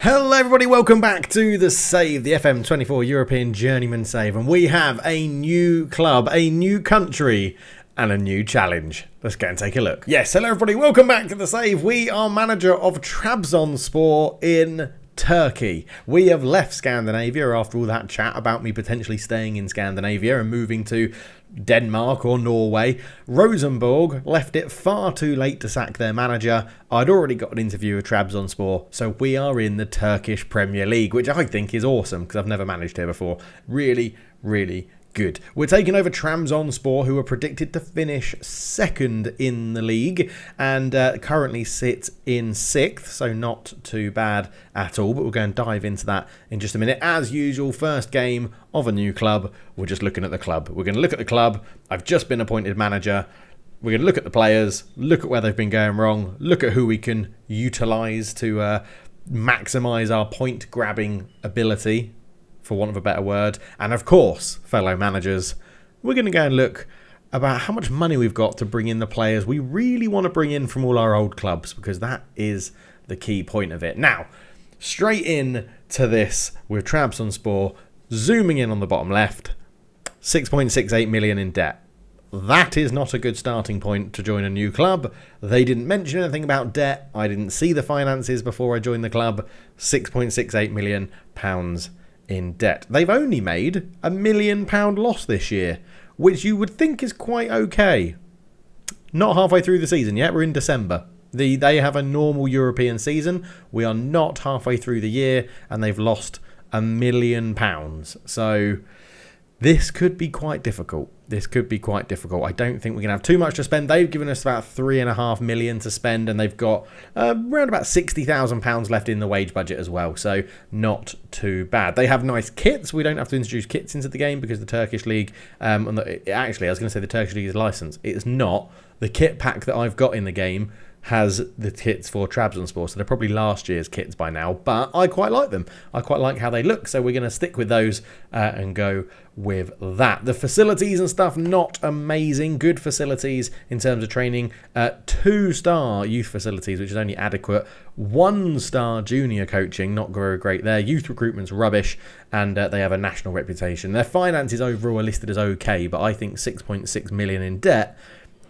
Hello everybody, welcome back to the Save, the FM24 European Journeyman Save, and we have a new club, a new country, and a new challenge. Let's go and take a look. Yes, hello everybody, welcome back to the Save. We are manager of Trabzonspor in Turkey. We have left Scandinavia after all that chat about me potentially staying in Scandinavia and moving to Denmark or Norway. Rosenborg left it far too late to sack their manager. I'd already got an interview with Trabzonspor, so we are in the Turkish Premier League, which I think is awesome because I've never managed here before. Really, really good. We're taking over Trabzonspor, who are predicted to finish second in the league and currently sit in sixth, so not too bad at all. But we'll go and dive into that in just a minute. As usual, first game of a new club. We're just looking at the club. We're going to look at the club. I've just been appointed manager. We're going to look at the players, look at where they've been going wrong, look at who we can utilise to maximise our point-grabbing ability, for want of a better word. And of course, fellow managers, we're going to go and look about how much money we've got to bring in the players we really want to bring in from all our old clubs, because that is the key point of it. Now, straight in to this with Trabzonspor, zooming in on the bottom left, 6.68 million in debt. That is not a good starting point to join a new club. They didn't mention anything about debt. I didn't see the finances before I joined the club. 6.68 million pounds in debt. They've only made £1 million loss this year, which you would think is quite okay. Not halfway through the season yet. We're in December. They have a normal European season. We are not halfway through the year, and they've lost £1 million. So this could be quite difficult. I don't think we're going to have too much to spend. They've given us about £3.5 million to spend, and they've got around about £60,000 left in the wage budget as well. So not too bad. They have nice kits. We don't have to introduce kits into the game because the Turkish League, actually, I was going to say the Turkish League is licensed. It's not. The kit pack that I've got in the game has the kits for Trabzonspor, so they're probably last year's kits by now, but I quite like them. I quite like how they look, so we're going to stick with those and go with that. The facilities and stuff, not amazing. Good facilities in terms of training. 2-star youth facilities, which is only adequate. 1-star junior coaching, not very great there. Youth recruitment's rubbish, and they have a national reputation. Their finances overall are listed as okay, but I think 6.6 million in debt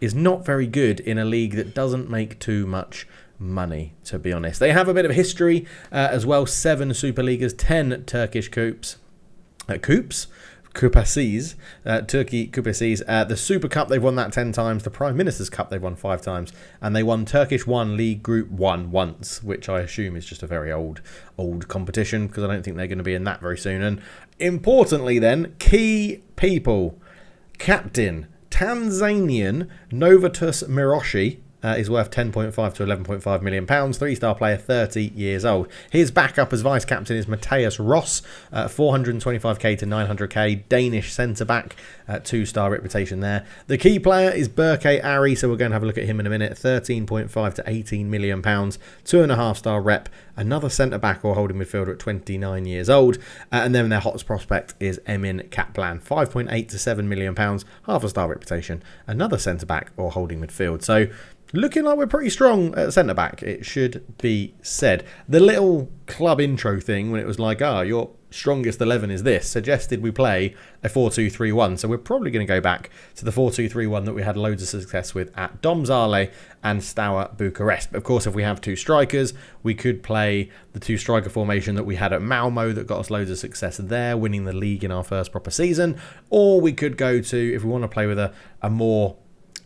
is not very good in a league that doesn't make too much money, to be honest. They have a bit of history as well. 7 Superligas, 10 Turkish Kupasses, Turkey Kupasses. The Super Cup, they've won that 10 times. The Prime Minister's Cup, they've won 5 times. And they won Turkish 1 League Group 1 once, which I assume is just a very old competition, because I don't think they're going to be in that very soon. And importantly then, key people. Captain Tanzanian Novatus Miroshi is worth 10.5 to 11.5 million pounds. 3-star player, 30 years old. His backup as vice captain is Matthias Ross, 425k to 900k. Danish centre back, 2-star reputation there. The key player is Berke Ari, so we're going to have a look at him in a minute. 13.5 to 18 million pounds. 2.5-star rep. Another centre back or holding midfielder at 29 years old. And then their hottest prospect is Emin Kaplan, 5.8 to 7 million pounds. Half-a-star reputation. Another centre back or holding midfield. So looking like we're pretty strong at centre-back, it should be said. The little club intro thing, when it was like, your strongest 11 is this, suggested we play a 4-2-3-1. So we're probably going to go back to the 4-2-3-1 that we had loads of success with at Domzale and Steaua Bucharest. But of course, if we have 2 strikers, we could play the 2-striker formation that we had at Malmo that got us loads of success there, winning the league in our first proper season. Or we could go to, if we want to play with a more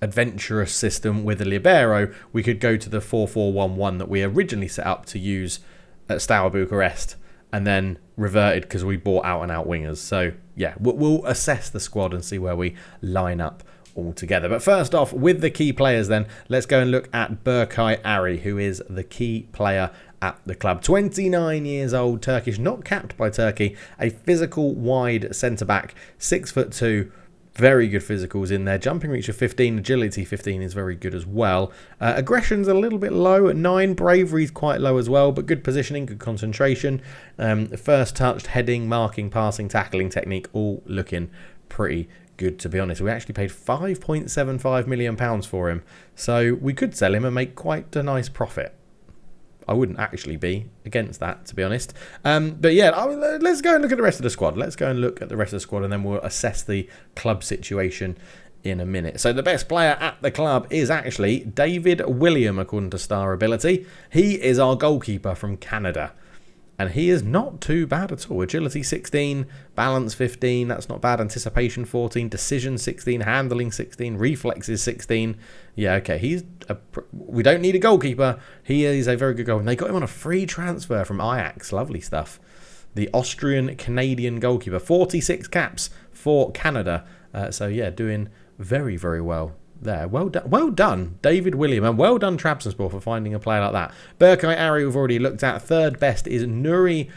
adventurous system with a libero, we could go to the 4-4-1-1 that we originally set up to use at Steaua Bucharest and then reverted because we bought out-and-out wingers. So yeah, we'll assess the squad and see where we line up all together. But first off, with the key players then, let's go and look at Berkay Ari, who is the key player at the club. 29 years old, Turkish, not capped by Turkey, a physical wide centre-back, 6'2", very good physicals in there. Jumping reach of 15, agility 15 is very good as well. Aggression's a little bit low at 9. Bravery's quite low as well, but good positioning, good concentration. First touch, heading, marking, passing, tackling technique, all looking pretty good, to be honest. We actually paid £5.75 million for him, so we could sell him and make quite a nice profit. I wouldn't actually be against that, to be honest. But yeah, let's go and look at the rest of the squad. Let's go and look at the rest of the squad, and then we'll assess the club situation in a minute. So the best player at the club is actually David William, according to Star Ability. He is our goalkeeper from Canada. And he is not too bad at all. Agility 16, balance 15, that's not bad. Anticipation 14, decision 16, handling 16, reflexes 16. Yeah, okay, we don't need a goalkeeper. He is a very good goalkeeper. And they got him on a free transfer from Ajax. Lovely stuff. The Austrian-Canadian goalkeeper. 46 caps for Canada. So yeah, doing very, very well there. Well done, David William, and well done, Trabzonspor, for finding a player like that. Berkay Ari we've already looked at. Third best is Nuri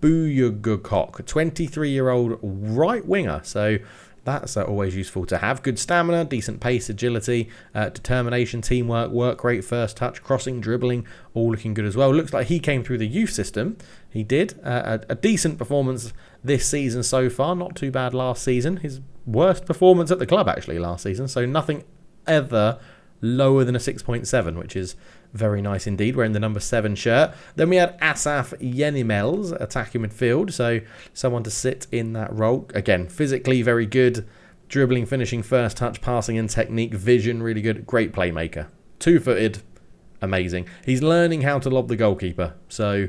Buyugukok, 23-year-old right winger. So that's always useful to have. Good stamina, decent pace, agility, determination, teamwork, work rate, first touch, crossing, dribbling, all looking good as well. Looks like he came through the youth system. He did. A decent performance this season so far. Not too bad last season. His worst performance at the club, actually, last season. So nothing ever lower than a 6.7, which is very nice indeed. Wearing the number 7 shirt. Then we had Asaf Yenimels, attacking midfield, so someone to sit in that role. Again, physically very good, dribbling, finishing, first touch, passing and technique, vision really good, great playmaker, 2-footed, amazing. He's learning how to lob the goalkeeper, so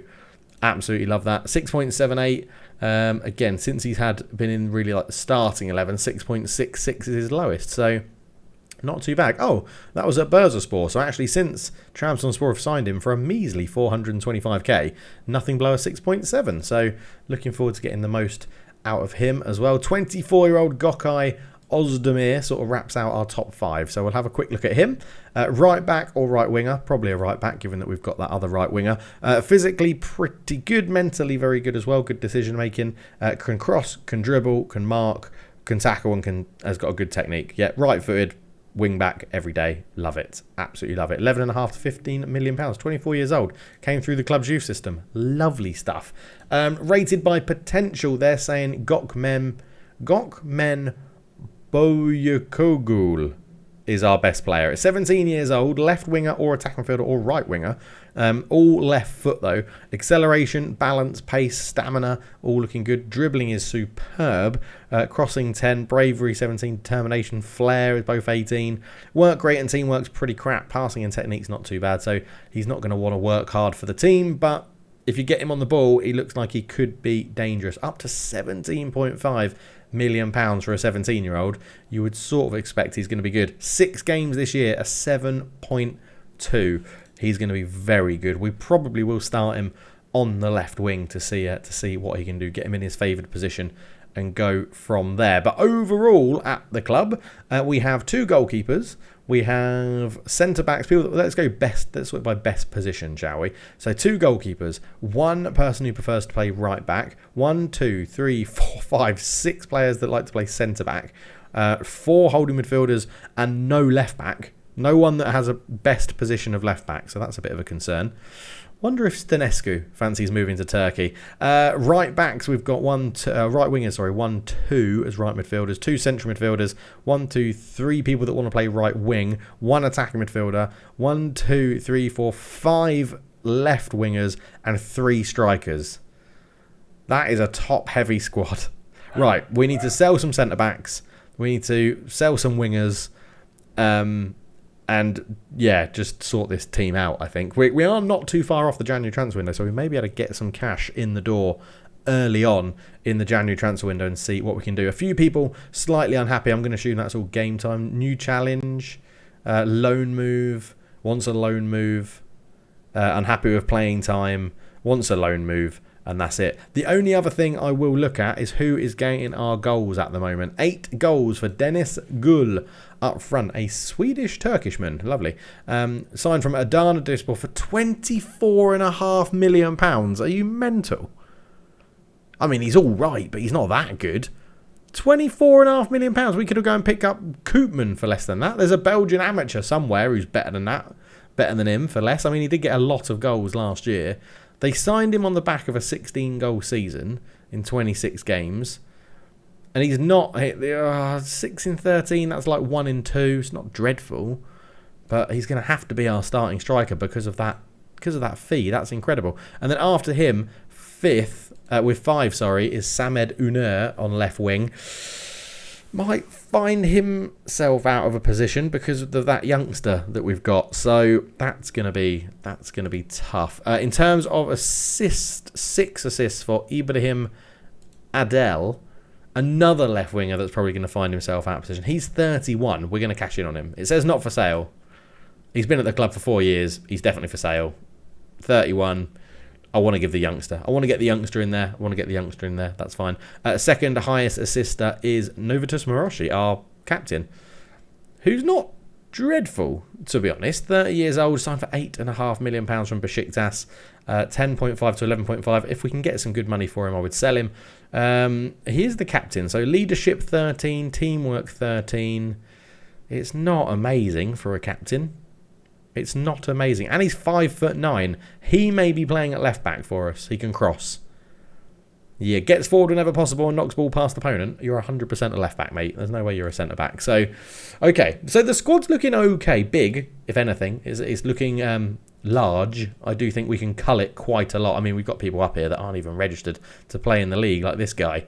absolutely love that. 6.78. Again, since he's been in really like the starting 11, 6.66 is his lowest, so not too bad. Oh, that was at Trabzonspor. So actually, since Trabzonspor have signed him for a measly 425k, nothing below a 6.7. So looking forward to getting the most out of him as well. 24-year-old Gökay Özdemir sort of wraps out our top 5. So we'll have a quick look at him. Right back or right winger? Probably a right back, given that we've got that other right winger. Physically pretty good. Mentally very good as well. Good decision making. Can cross, can dribble, can mark, can tackle, and has got a good technique. Yeah, right-footed. Wing back every day. Love it. Absolutely love it. 11.5 to 15 million pounds. 24 years old. Came through the club's youth system. Lovely stuff. Rated by potential, they're saying Gökmen Boyakogul is our best player. At 17 years old, left winger or attacking midfielder or right winger. All left foot though. Acceleration, balance, pace, stamina, all looking good. Dribbling is superb. Crossing 10, bravery 17, determination, flair is both 18. Work rate and teamwork's pretty crap. Passing and technique's not too bad, so he's not going to want to work hard for the team, but if you get him on the ball, he looks like he could be dangerous. Up to 17.5 million pounds for a 17-year-old. You would sort of expect he's going to be good. 6 games this year, a 7.2. He's going to be very good. We probably will start him on the left wing to see what he can do. Get him in his favoured position and go from there. But overall at the club, we have 2 goalkeepers. We have centre-backs. Let's go best. Let's sort by best position, shall we? So 2 goalkeepers. 1 person who prefers to play right back. 1, 2, 3, 4, 5, 6 players that like to play centre-back. 4 holding midfielders and no left back. No one that has a best position of left back. So that's a bit of a concern. Wonder if Stanescu fancies moving to Turkey. Right backs, we've got right wingers, 1, 2 as right midfielders, 2 central midfielders, 1, 2, 3 people that want to play right wing, 1 attacking midfielder, 1, 2, 3, 4, 5 left wingers, and 3 strikers. That is a top-heavy squad. Right, we need to sell some centre backs. We need to sell some wingers. And yeah, just sort this team out, I think. We are not too far off the January transfer window, so we may be able to get some cash in the door early on in the January transfer window and see what we can do. A few people slightly unhappy. I'm going to assume that's all game time. New challenge, loan move, wants a loan move, unhappy with playing time, wants a loan move, and that's it. The only other thing I will look at is who is getting our goals at the moment. 8 goals for Dennis Gull up front, a Swedish-Turkishman. Lovely. Signed from Adana Demirspor for £24.5 million. Are you mental? I mean, he's all right, but he's not that good. £24.5 million. We could have gone and picked up Koopman for less than that. There's a Belgian amateur somewhere who's better than that, better than him for less. I mean, he did get a lot of goals last year. They signed him on the back of a 16-goal season in 26 games. And he's not 6 in 13. That's like 1 in 2. It's not dreadful. But he's going to have to be our starting striker because of that of that fee. That's incredible. And then after him, fifth, with 5, is Samed Uner on left wing. Might find himself out of a position because of that youngster that we've got. So that's gonna be tough. In terms of assists, 6 assists for Ibrahim Adel, another left winger that's probably going to find himself out of position. He's 31. We're going to cash in on him. It says not for sale. He's been at the club for 4 years. He's definitely for sale. 31. I want to give the youngster. I want to get the youngster in there. That's fine. Second highest assister is Novatus Moroshi, our captain, who's not dreadful, to be honest. 30 years old, signed for £8.5 million from Besiktas. 10.5 to 11.5. If we can get some good money for him, I would sell him. He is the captain. So leadership 13, teamwork 13. It's not amazing for a captain. It's not amazing. And he's 5'9". He may be playing at left back for us. He can cross. Yeah, gets forward whenever possible and knocks ball past opponent. You're 100% a left back, mate. There's no way you're a centre back. So, okay. So the squad's looking okay. Big, if anything. It's looking large. I do think we can cull it quite a lot. I mean, we've got people up here that aren't even registered to play in the league, like this guy.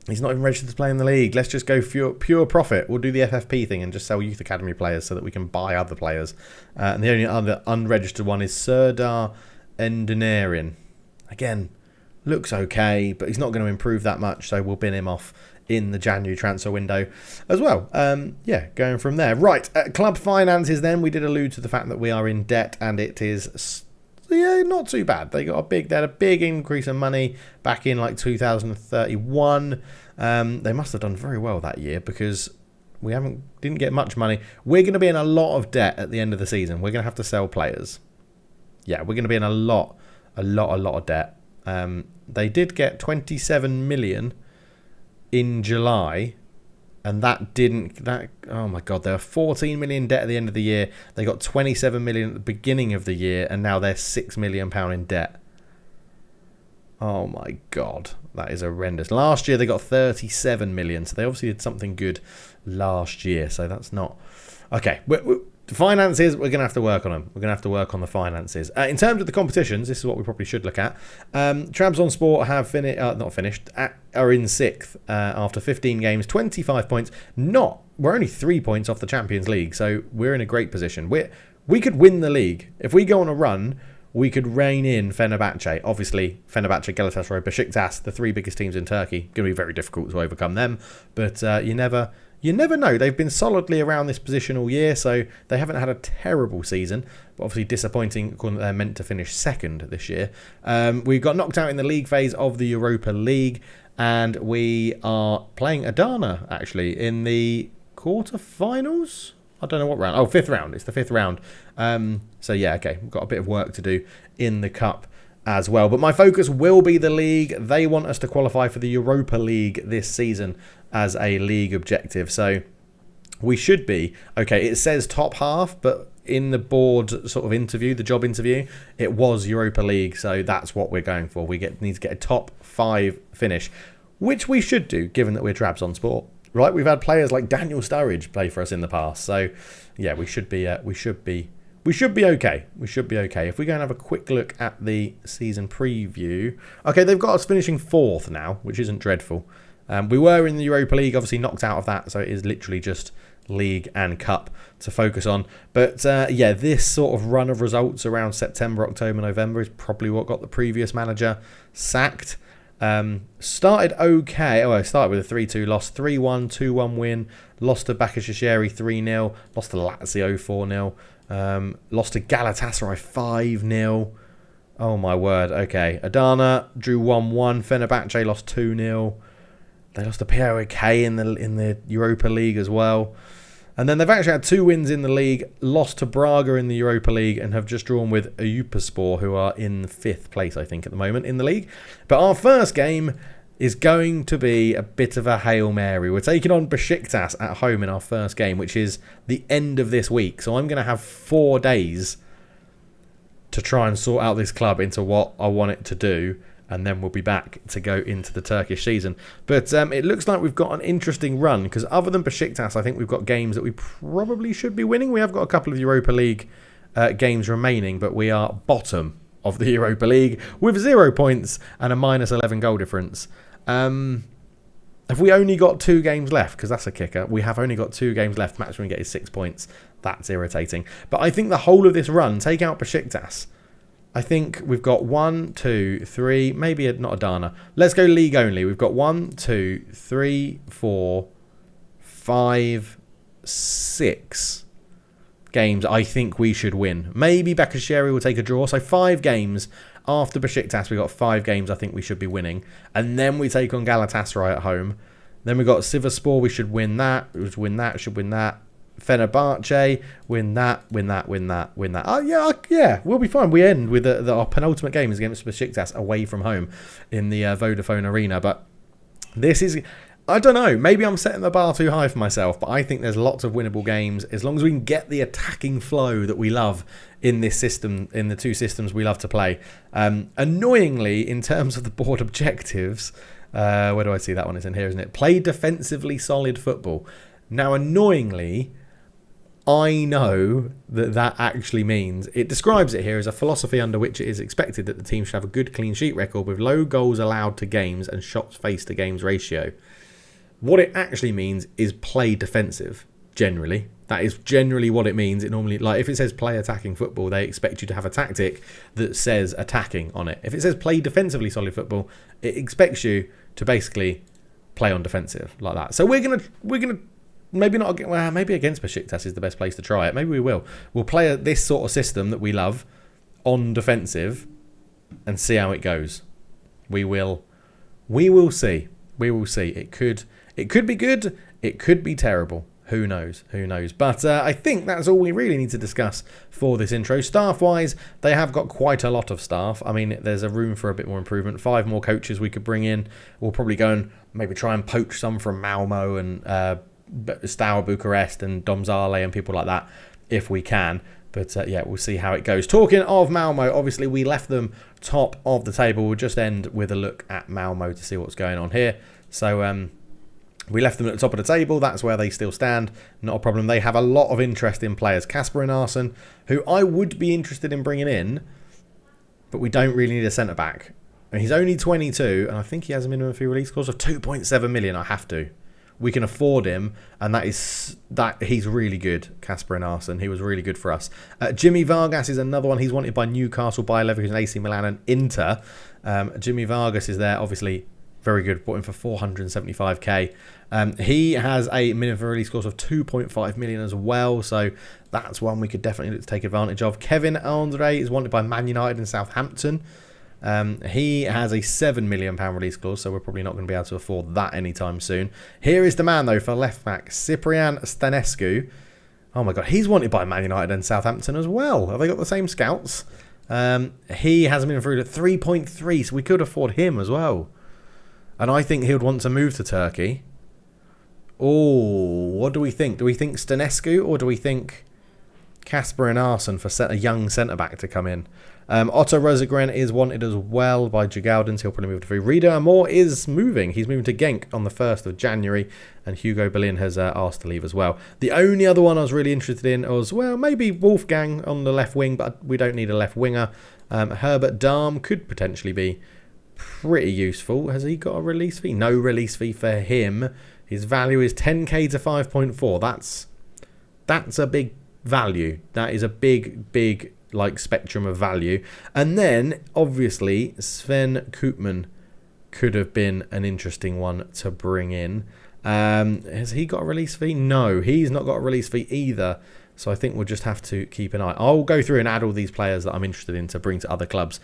He's not even registered to play in the league. Let's just go pure profit. We'll do the FFP thing and just sell youth academy players so that we can buy other players. And the only other unregistered one is Serdar Endenarian. Again, looks okay, but he's not going to improve that much, so we'll bin him off in the January transfer window as well. Yeah, going from there. Right, club finances then. We did allude to the fact that we are in debt, and it is... yeah, not too bad. They had a big increase in money back in like 2031. They must have done very well that year because we didn't get much money. We're going to be in a lot of debt at the end of the season. We're going to have to sell players. Yeah, we're going to be in a lot of debt. They did get 27 million in July. And oh my God, they were 14 million debt at the end of the year. They got 27 million at the beginning of the year, and now they're £6 million in debt. Oh my God, that is horrendous. Last year they got 37 million, so they obviously did something good last year. So that's not okay. The finances, we're going to have to work on them. We're going to have to work on the finances. In terms of the competitions, this is what we probably should look at. Trabzonspor have are in 6th after 15 games, 25 points. We're only 3 points off the Champions League, so we're in a great position. We could win the league. If we go on a run, we could rein in Fenerbahce. Obviously, Fenerbahce, Galatasaray, Besiktas, the 3 biggest teams in Turkey. Going to be very difficult to overcome them, but you never know. They've been solidly around this position all year, so they haven't had a terrible season, but obviously disappointing according to they're meant to finish 2nd this year. We got knocked out in the league phase of the Europa League, and we are playing Adana, actually, in the quarterfinals? I don't know what round. Oh, 5th round. It's the 5th round. So, yeah, okay. We've got a bit of work to do in the cup as well. But my focus will be the league. They want us to qualify for the Europa League this season as a league objective. So we should be. Okay, it says top half, but in the board sort of interview, the job interview, it was Europa League. So that's what we're going for. We need to get a top 5 finish, which we should do given that we're Trabzonspor. Right? We've had players like Daniel Sturridge play for us in the past. So yeah, we should be okay. We should be okay. If we go and have a quick look at the season preview. Okay, they've got us finishing 4th now, which isn't dreadful. We were in the Europa League, obviously knocked out of that, so it is literally just league and cup to focus on. But yeah, this sort of run of results around September, October, November is probably what got the previous manager sacked. Started okay. I started with a 3-2 loss, 3-1, 2-1 win, lost to Başakşehir 3-0, lost to Lazio 4-0, lost to Galatasaray 5-0. Oh my word, okay. Adana drew 1-1, Fenerbahce lost 2-0. They lost to PAOK in the Europa League as well. And then they've actually had 2 wins in the league, lost to Braga in the Europa League, and have just drawn with Eyüpspor, who are in 5th place, I think, at the moment in the league. But our first game is going to be a bit of a Hail Mary. We're taking on Besiktas at home in our first game, which is the end of this week. So I'm going to have 4 days to try and sort out this club into what I want it to do. And then we'll be back to go into the Turkish season. But it looks like we've got an interesting run, because other than Besiktas, I think we've got games that we probably should be winning. We have got a couple of Europa League games remaining, but we are bottom of the Europa League with 0 points and a minus 11 goal difference. Have we only got 2 games left? Because that's a kicker. We have only got 2 games left. Maximum we get is 6 points. That's irritating. But I think the whole of this run, take out Besiktas, I think we've got 1, 2, 3, maybe not Adana. Let's go league only. We've got 1, 2, 3, 4, 5, 6 games I think we should win. Maybe Bekashiri will take a draw. So 5 games after Besiktas. We've got 5 games I think we should be winning. And then we take on Galatasaray at home. Then we've got Sivasspor. We should win that. We should win that. Should win that. Fenerbahce, win that. Oh, yeah, we'll be fine. We end with our penultimate game is against Besiktas away from home in the Vodafone Arena. But this is, I don't know, maybe I'm setting the bar too high for myself, but I think there's lots of winnable games as long as we can get the attacking flow that we love in this system, in the 2 systems we love to play. Annoyingly, in terms of the board objectives, where do I see that one? It's in here, isn't it? Play defensively solid football. Now, annoyingly, I know that actually means, it describes it here as a philosophy under which it is expected that the team should have a good clean sheet record with low goals allowed to games and shots faced to games ratio. What it actually means is play defensive, generally. That is generally what it means. It normally, like if it says play attacking football, they expect you to have a tactic that says attacking on it. If it says play defensively solid football, it expects you to basically play on defensive like that. So we're gonna maybe not. Well, maybe against Besiktas is the best place to try it. Maybe we will. We'll play this sort of system that we love on defensive and see how it goes. We will see. We will see. It could be good. It could be terrible. Who knows? Who knows? But I think that's all we really need to discuss for this intro. Staff-wise, they have got quite a lot of staff. I mean, there's a room for a bit more improvement. 5 more coaches we could bring in. We'll probably go and maybe try and poach some from Malmo and Steaua Bucharest and Domzale and people like that if we can. But yeah, we'll see how it goes. Talking of Malmo, obviously we left them top of the table. We'll just end with a look at Malmo to see what's going on here. So we left them at the top of the table. That's where they still stand. Not a problem. They have a lot of interesting players. Kasper Enarsson, who I would be interested in bringing in, but we don't really need a centre-back. And he's only 22, and I think he has a minimum fee release clause of 2.7 million. I have to. We can afford him, and he's really good, Kasper Enarsson. He was really good for us. Jimmy Vargas is another one. He's wanted by Newcastle, Bayer Leverkusen, AC Milan, and Inter. Jimmy Vargas is there, obviously very good. Bought him for 475k. He has a minimum release clause of 2.5 million as well, so that's one we could definitely look to take advantage of. Kevin Andre is wanted by Man United and Southampton. He has a £7 million release clause, so we're probably not going to be able to afford that anytime soon. Here is the man, though, for left back, Ciprian Stanescu. Oh my god, he's wanted by Man United and Southampton as well. Have they got the same scouts? He has a minimum through at 3.3, so we could afford him as well. And I think he would want to move to Turkey. Oh, what do we think? Do we think Stanescu or do we think Kasper Enarsson for a young centre-back to come in? Otto Rosengren is wanted as well by Jagaldens. He'll probably move to free. Rida Amor is moving. He's moving to Genk on the 1st of January. And Hugo Berlin has asked to leave as well. The only other one I was really interested in was, well, maybe Wolfgang on the left wing, but we don't need a left winger. Herbert Dahm could potentially be pretty useful. Has he got a release fee? No release fee for him. His value is 10k to 5.4. That's a big value. That is a big like spectrum of value. And then obviously Sven Koopman could have been an interesting one to bring in. Has he got a release fee? No, he's not got a release fee either. So I think we'll just have to keep an eye. I'll go through and add all these players that I'm interested in to bring to other clubs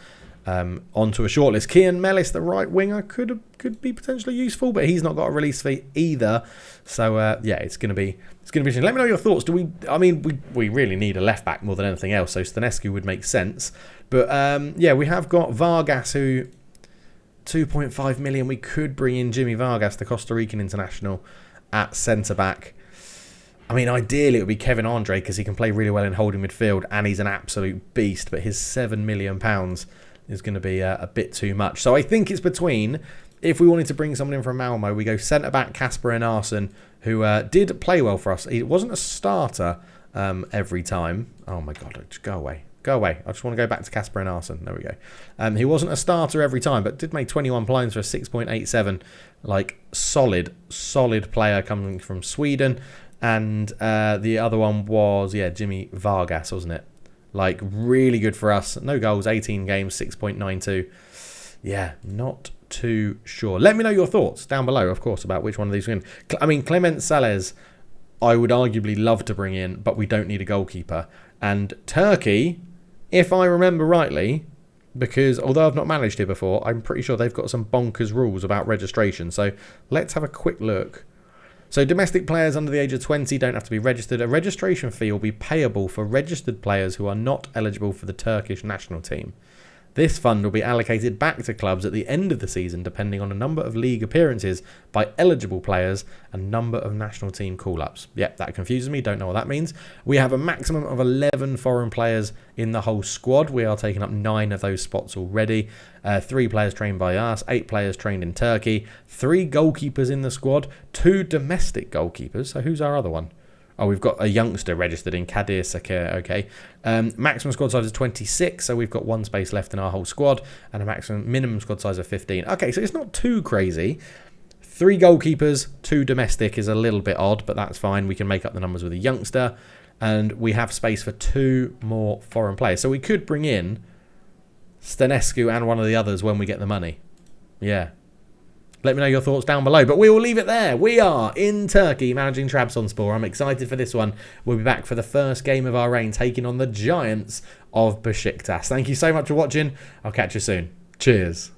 onto a shortlist. Kian Mellis, the right winger, could be potentially useful, but he's not got a release fee either. So yeah, it's going to be interesting. Let me know your thoughts. We really need a left back more than anything else, so Stanescu would make sense. But yeah, we have got Vargas, who 2.5 million. We could bring in Jimmy Vargas, the Costa Rican international, at centre back. I mean, ideally it would be Kevin Andre because he can play really well in holding midfield and he's an absolute beast. But his £7 million is going to be a bit too much. So I think it's between, if we wanted to bring someone in from Malmo, we go centre-back Kasper Enarsson, who did play well for us. He wasn't a starter every time. Oh my God, just go away. Go away. I just want to go back to Casper and Arsen. There we go. He wasn't a starter every time, but did make 21 points for a 6.87. Like, solid player coming from Sweden. And the other one was, Jimmy Vargas, wasn't it? Like, really good for us. No goals, 18 games, 6.92. Yeah, not too sure. Let me know your thoughts down below, of course, about which one of these win. I mean, Clement Sales, I would arguably love to bring in, but we don't need a goalkeeper. And Turkey, if I remember rightly, because although I've not managed it before, I'm pretty sure they've got some bonkers rules about registration. So let's have a quick look. So domestic players under the age of 20 don't have to be registered. A registration fee will be payable for registered players who are not eligible for the Turkish national team. This fund will be allocated back to clubs at the end of the season depending on a number of league appearances by eligible players and number of national team call-ups. Yep, that confuses me. Don't know what that means. We have a maximum of 11 foreign players in the whole squad. We are taking up 9 of those spots already. 3 players trained by us, 8 players trained in Turkey, 3 goalkeepers in the squad, 2 domestic goalkeepers. So who's our other one? Oh, we've got a youngster registered in Kadir Sakir, okay. Maximum squad size is 26, so we've got 1 space left in our whole squad, and a minimum squad size of 15. Okay, so it's not too crazy. 3 goalkeepers, 2 domestic is a little bit odd, but that's fine. We can make up the numbers with a youngster, and we have space for 2 more foreign players. So we could bring in Stanescu and one of the others when we get the money. Yeah. Let me know your thoughts down below. But we will leave it there. We are in Turkey managing Trabzonspor. I'm excited for this one. We'll be back for the first game of our reign, taking on the giants of Besiktas. Thank you so much for watching. I'll catch you soon. Cheers.